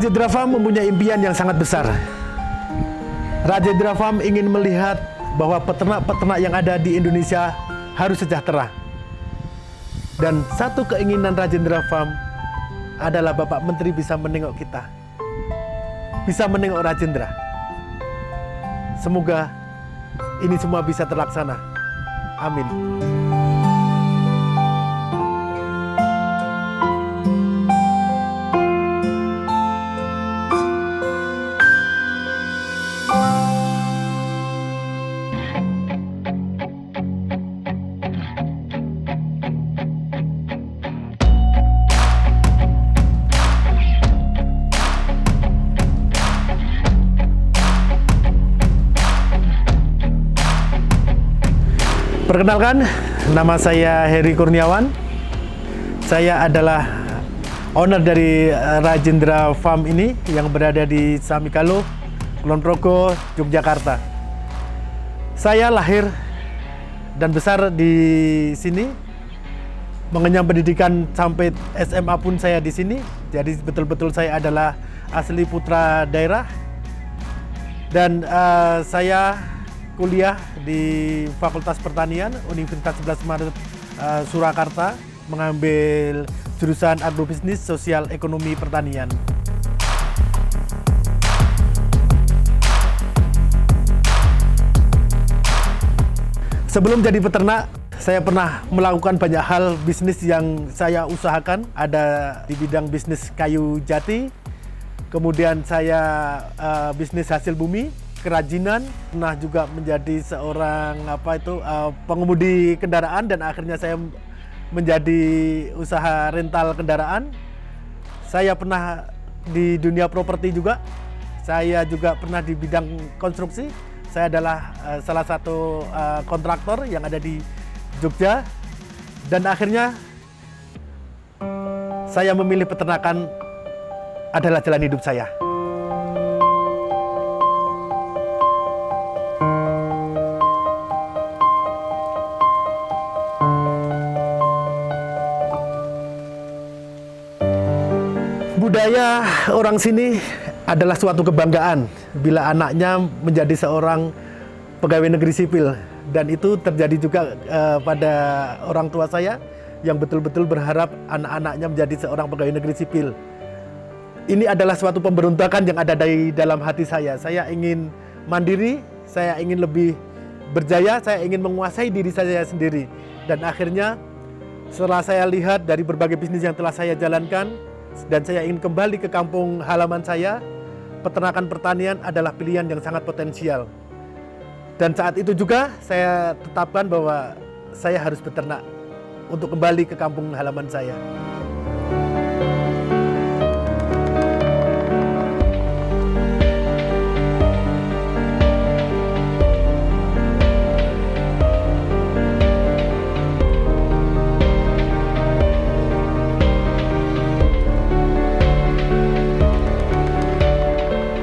Rajendra Farm mempunyai impian yang sangat besar. Rajendra Farm ingin melihat bahwa peternak-peternak yang ada di Indonesia harus sejahtera. Dan satu keinginan Rajendra Farm adalah Bapak Menteri bisa menengok kita, bisa menengok Rajendra. Semoga ini semua bisa terlaksana. Amin. Perkenalkan, nama saya Heri Kurniawan. Saya adalah owner dari Rajendra Farm ini yang berada di Samikalo, Kulon Progo, Yogyakarta. Saya lahir dan besar di sini, mengenyam pendidikan sampai SMA pun saya di sini. Jadi betul-betul saya adalah asli putra daerah. Dan saya kuliah di Fakultas Pertanian Universitas 11 Maret Surakarta, mengambil jurusan Agrobisnis Sosial Ekonomi Pertanian. Sebelum jadi peternak, saya pernah melakukan banyak hal bisnis yang saya usahakan. Ada di bidang bisnis kayu jati, kemudian saya bisnis hasil bumi, kerajinan, pernah juga menjadi seorang pengemudi kendaraan, dan akhirnya saya menjadi usaha rental kendaraan. Saya pernah di dunia properti juga. Saya juga pernah di bidang konstruksi. Saya adalah salah satu kontraktor yang ada di Jogja, dan akhirnya saya memilih peternakan adalah jalan hidup saya. Budaya orang sini adalah suatu kebanggaan bila anaknya menjadi seorang pegawai negeri sipil, dan itu terjadi juga pada orang tua saya yang betul-betul berharap anak-anaknya menjadi seorang pegawai negeri sipil. Ini adalah suatu pemberontakan yang ada di dalam hati saya. Saya ingin mandiri, saya ingin lebih berjaya, saya ingin menguasai diri saya sendiri. Dan akhirnya setelah saya lihat dari berbagai bisnis yang telah saya jalankan, dan saya ingin kembali ke kampung halaman saya, peternakan pertanian adalah pilihan yang sangat potensial. Dan saat itu juga saya tetapkan bahwa saya harus beternak untuk kembali ke kampung halaman saya.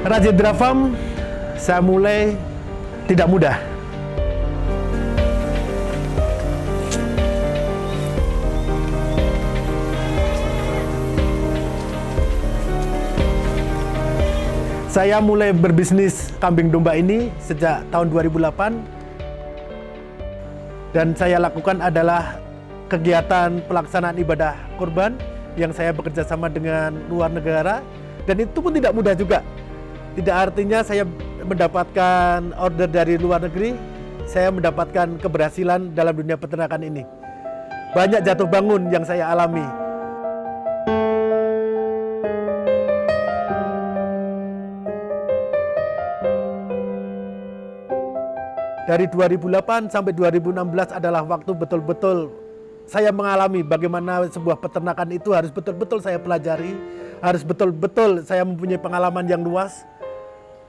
Rajendra Farm saya mulai tidak mudah. Saya mulai berbisnis kambing domba ini sejak tahun 2008, dan saya lakukan adalah kegiatan pelaksanaan ibadah kurban yang saya bekerja sama dengan luar negara, dan itu pun tidak mudah juga. Tidak artinya saya mendapatkan order dari luar negeri, saya mendapatkan keberhasilan dalam dunia peternakan ini. Banyak jatuh bangun yang saya alami. Dari 2008 sampai 2016 adalah waktu betul-betul saya mengalami bagaimana sebuah peternakan itu harus betul-betul saya pelajari, harus betul-betul saya mempunyai pengalaman yang luas.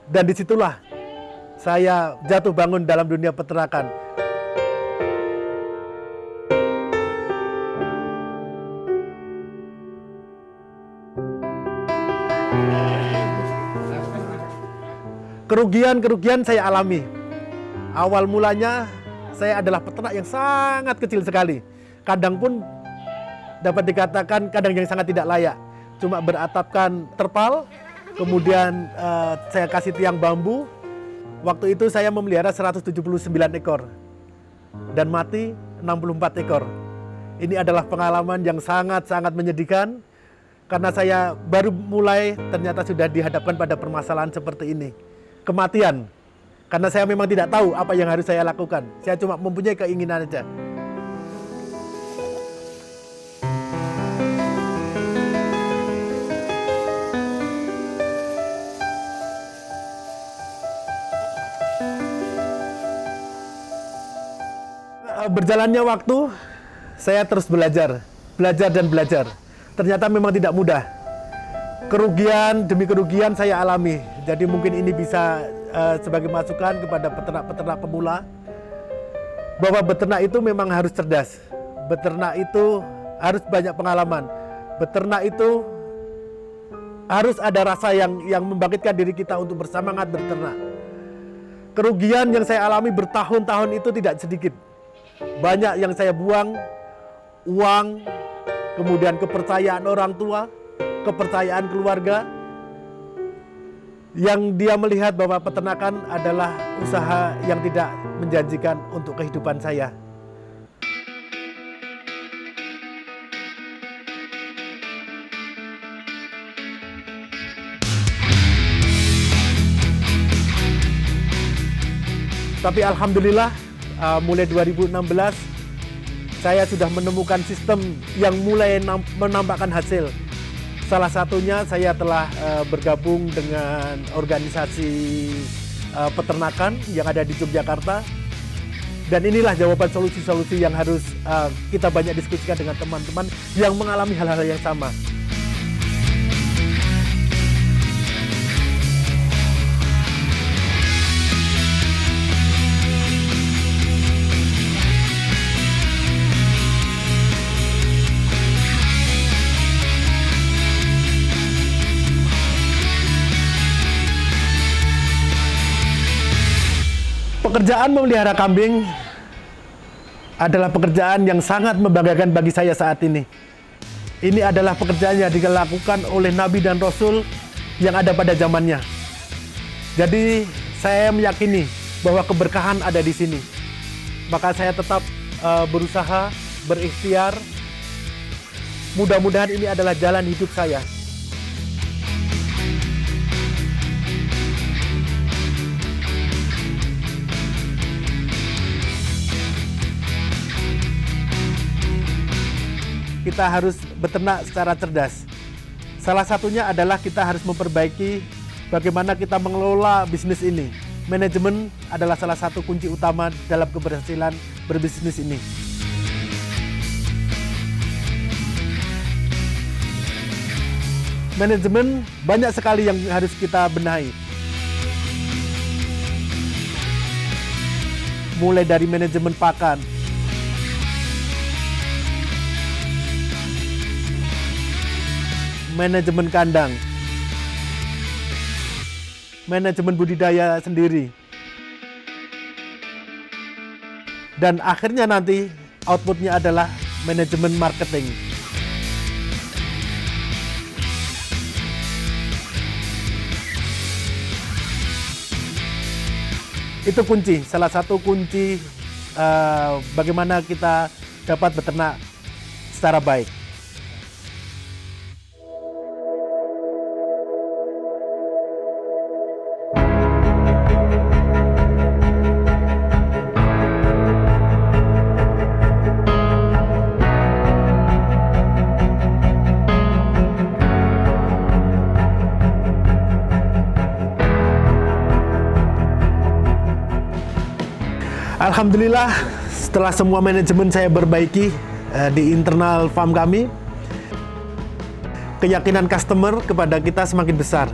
Dan disitulah saya jatuh bangun dalam dunia peternakan. Kerugian saya alami. Awal mulanya saya adalah peternak yang sangat kecil sekali. Kandang pun dapat dikatakan kandang yang sangat tidak layak. Cuma beratapkan terpal, kemudian saya kasih tiang bambu. Waktu itu saya memelihara 179 ekor dan mati 64 ekor. Ini adalah pengalaman yang sangat-sangat menyedihkan karena saya baru mulai ternyata sudah dihadapkan pada permasalahan seperti ini. Kematian. Karena saya memang tidak tahu apa yang harus saya lakukan. Saya cuma mempunyai keinginan saja. Berjalannya waktu, saya terus belajar dan belajar. Ternyata memang tidak mudah. Kerugian demi kerugian saya alami. Jadi mungkin ini bisa sebagai masukan kepada peternak-peternak pemula, bahwa beternak itu memang harus cerdas. Beternak itu harus banyak pengalaman. Beternak itu harus ada rasa yang membangkitkan diri kita untuk bersemangat berternak. Kerugian yang saya alami bertahun-tahun itu tidak sedikit. Banyak yang saya buang, uang, kemudian kepercayaan orang tua, kepercayaan keluarga, yang dia melihat bahwa peternakan adalah usaha yang tidak menjanjikan untuk kehidupan saya. Tapi alhamdulillah, mulai 2016 saya sudah menemukan sistem yang mulai menampakkan hasil. Salah satunya saya telah bergabung dengan organisasi peternakan yang ada di Yogyakarta. Dan inilah jawaban solusi-solusi yang harus kita banyak diskusikan dengan teman-teman yang mengalami hal-hal yang sama. Pekerjaan memelihara kambing adalah pekerjaan yang sangat membanggakan bagi saya saat ini. Ini adalah pekerjaan yang dilakukan oleh Nabi dan Rasul yang ada pada zamannya. Jadi saya meyakini bahwa keberkahan ada di sini. Maka saya tetap berusaha, berikhtiar. Mudah-mudahan ini adalah jalan hidup saya. Kita harus beternak secara cerdas. Salah satunya adalah kita harus memperbaiki bagaimana kita mengelola bisnis ini. Manajemen adalah salah satu kunci utama dalam keberhasilan berbisnis ini. Manajemen banyak sekali yang harus kita benahi. Mulai dari manajemen pakan, manajemen kandang, manajemen budidaya sendiri, dan akhirnya nanti outputnya adalah manajemen marketing. Itu kunci, salah satu kunci bagaimana kita dapat beternak secara baik. Alhamdulillah, setelah semua manajemen saya perbaiki di internal farm kami, keyakinan customer kepada kita semakin besar.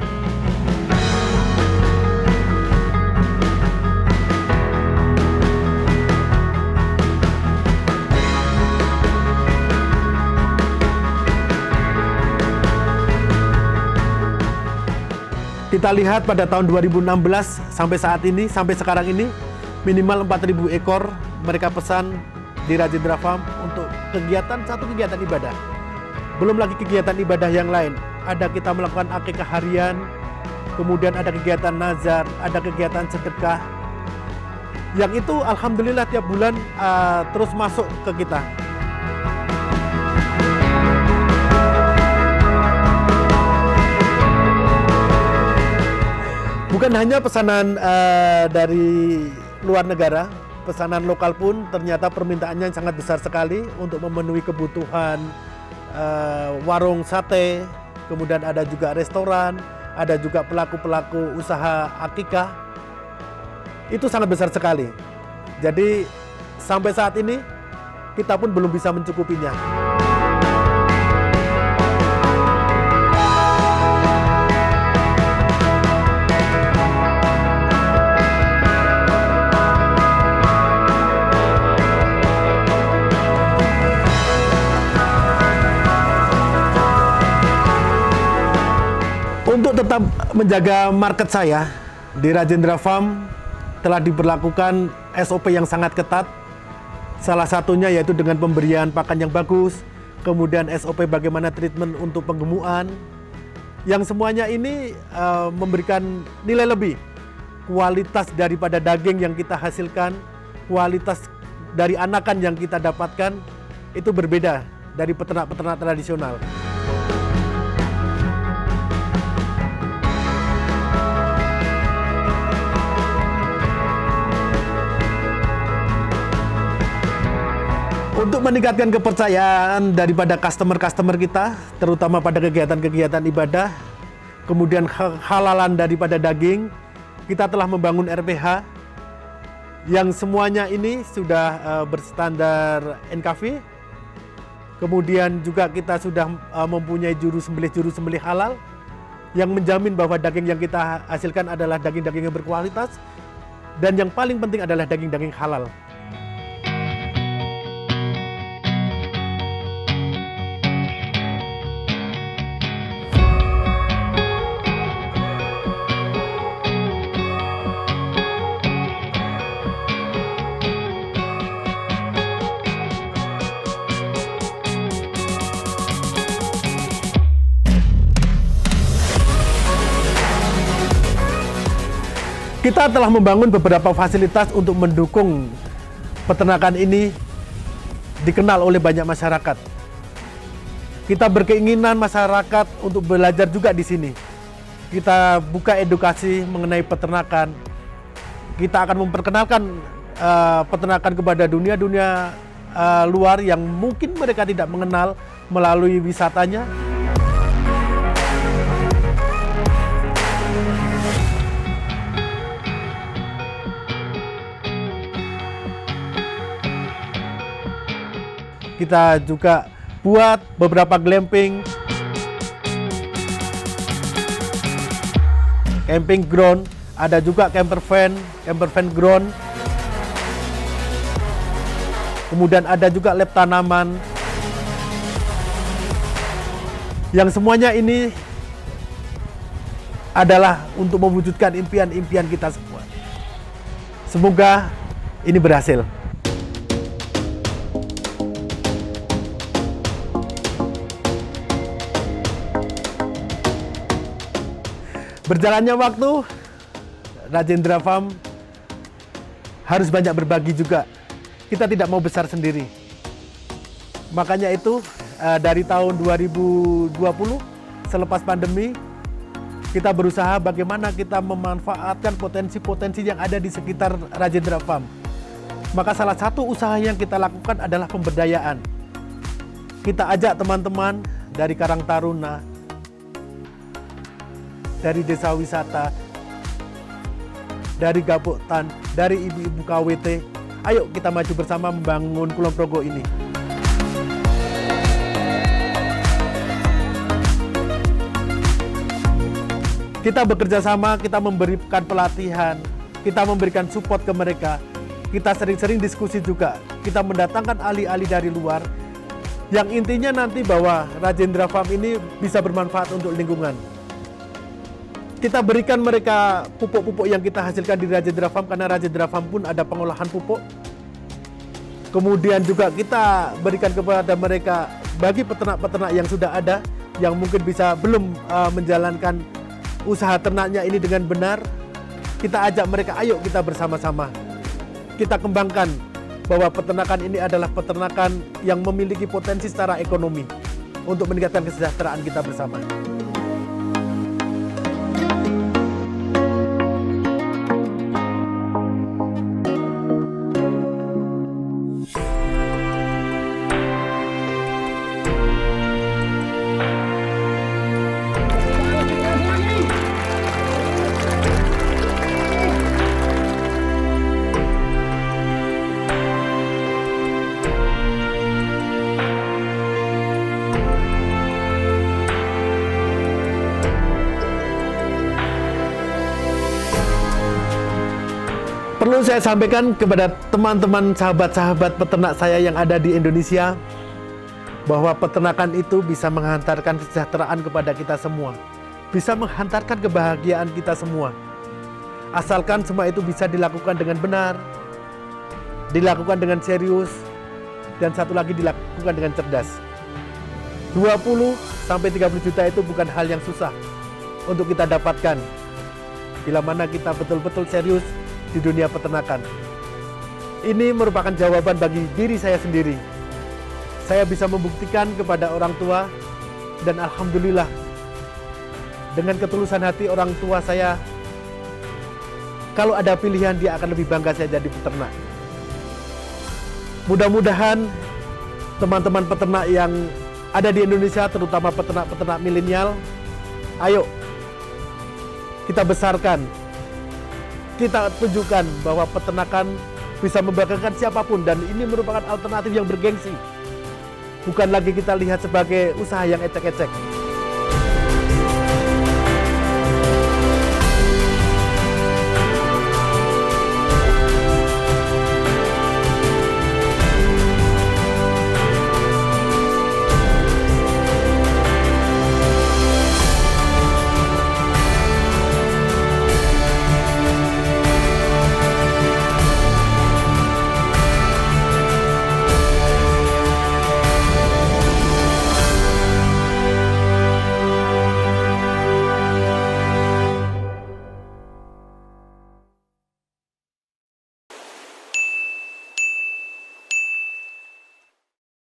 Kita lihat pada tahun 2016 sampai saat ini, sampai sekarang ini, minimal 4.000 ekor mereka pesan di Rajendra Farm untuk satu kegiatan ibadah. Belum lagi kegiatan ibadah yang lain. Ada kita melakukan akikah harian, kemudian ada kegiatan nazar, ada kegiatan sedekah. Yang itu alhamdulillah tiap bulan terus masuk ke kita. Bukan hanya pesanan dari luar negara, pesanan lokal pun ternyata permintaannya sangat besar sekali untuk memenuhi kebutuhan warung sate, kemudian ada juga restoran, ada juga pelaku-pelaku usaha akikah. Itu sangat besar sekali. Jadi sampai saat ini kita pun belum bisa mencukupinya. Untuk tetap menjaga market saya, di Rajendra Farm telah diberlakukan SOP yang sangat ketat. Salah satunya yaitu dengan pemberian pakan yang bagus, kemudian SOP bagaimana treatment untuk penggemukan, yang semuanya ini memberikan nilai lebih. Kualitas daripada daging yang kita hasilkan, kualitas dari anakan yang kita dapatkan, itu berbeda dari peternak-peternak tradisional. Untuk meningkatkan kepercayaan daripada customer-customer kita, terutama pada kegiatan-kegiatan ibadah, kemudian halalan daripada daging, kita telah membangun RPH yang semuanya ini sudah berstandar NKV. Kemudian juga kita sudah mempunyai juru sembelih halal yang menjamin bahwa daging yang kita hasilkan adalah daging-daging yang berkualitas, dan yang paling penting adalah daging-daging halal. Kita telah membangun beberapa fasilitas untuk mendukung peternakan ini dikenal oleh banyak masyarakat. Kita berkeinginan masyarakat untuk belajar juga di sini. Kita buka edukasi mengenai peternakan. Kita akan memperkenalkan peternakan kepada dunia-dunia luar yang mungkin mereka tidak mengenal melalui wisatanya. Kita juga buat beberapa glamping, camping ground, ada juga camper van ground. Kemudian ada juga lab tanaman. Yang semuanya ini adalah untuk mewujudkan impian-impian kita semua. Semoga ini berhasil. Berjalannya waktu, Rajendra Farm harus banyak berbagi juga. Kita tidak mau besar sendiri. Makanya itu dari tahun 2020 selepas pandemi, kita berusaha bagaimana kita memanfaatkan potensi-potensi yang ada di sekitar Rajendra Farm. Maka salah satu usaha yang kita lakukan adalah pemberdayaan. Kita ajak teman-teman dari Karang Taruna, dari desa wisata, dari Gapoktan, dari ibu-ibu KWT. Ayo kita maju bersama membangun Kulon Progo ini. Kita bekerja sama, kita memberikan pelatihan, kita memberikan support ke mereka. Kita sering-sering diskusi juga. Kita mendatangkan ahli-ahli dari luar, yang intinya nanti bahwa Rajendra Farm ini bisa bermanfaat untuk lingkungan. Kita berikan mereka pupuk-pupuk yang kita hasilkan di Rajendra Farm, karena Rajendra Farm pun ada pengolahan pupuk. Kemudian juga kita berikan kepada mereka bagi peternak-peternak yang sudah ada, yang mungkin bisa belum menjalankan usaha ternaknya ini dengan benar, kita ajak mereka, ayo kita bersama-sama. Kita kembangkan bahwa peternakan ini adalah peternakan yang memiliki potensi secara ekonomi untuk meningkatkan kesejahteraan kita bersama. Perlu saya sampaikan kepada teman-teman sahabat-sahabat peternak saya yang ada di Indonesia bahwa peternakan itu bisa menghantarkan kesejahteraan kepada kita semua, bisa menghantarkan kebahagiaan kita semua. Asalkan semua itu bisa dilakukan dengan benar, dilakukan dengan serius, dan satu lagi dilakukan dengan cerdas. 20-30 juta itu bukan hal yang susah untuk kita dapatkan bila mana kita betul-betul serius di dunia peternakan. Ini merupakan jawaban bagi diri saya sendiri. Saya bisa membuktikan kepada orang tua, dan alhamdulillah dengan ketulusan hati orang tua saya, kalau ada pilihan dia akan lebih bangga saya jadi peternak. Mudah-mudahan teman-teman peternak yang ada di Indonesia, terutama peternak-peternak milenial, ayo kita besarkan, kita tunjukkan bahwa peternakan bisa membanggakan siapapun, dan ini merupakan alternatif yang bergengsi. Bukan lagi kita lihat sebagai usaha yang ecek-ecek.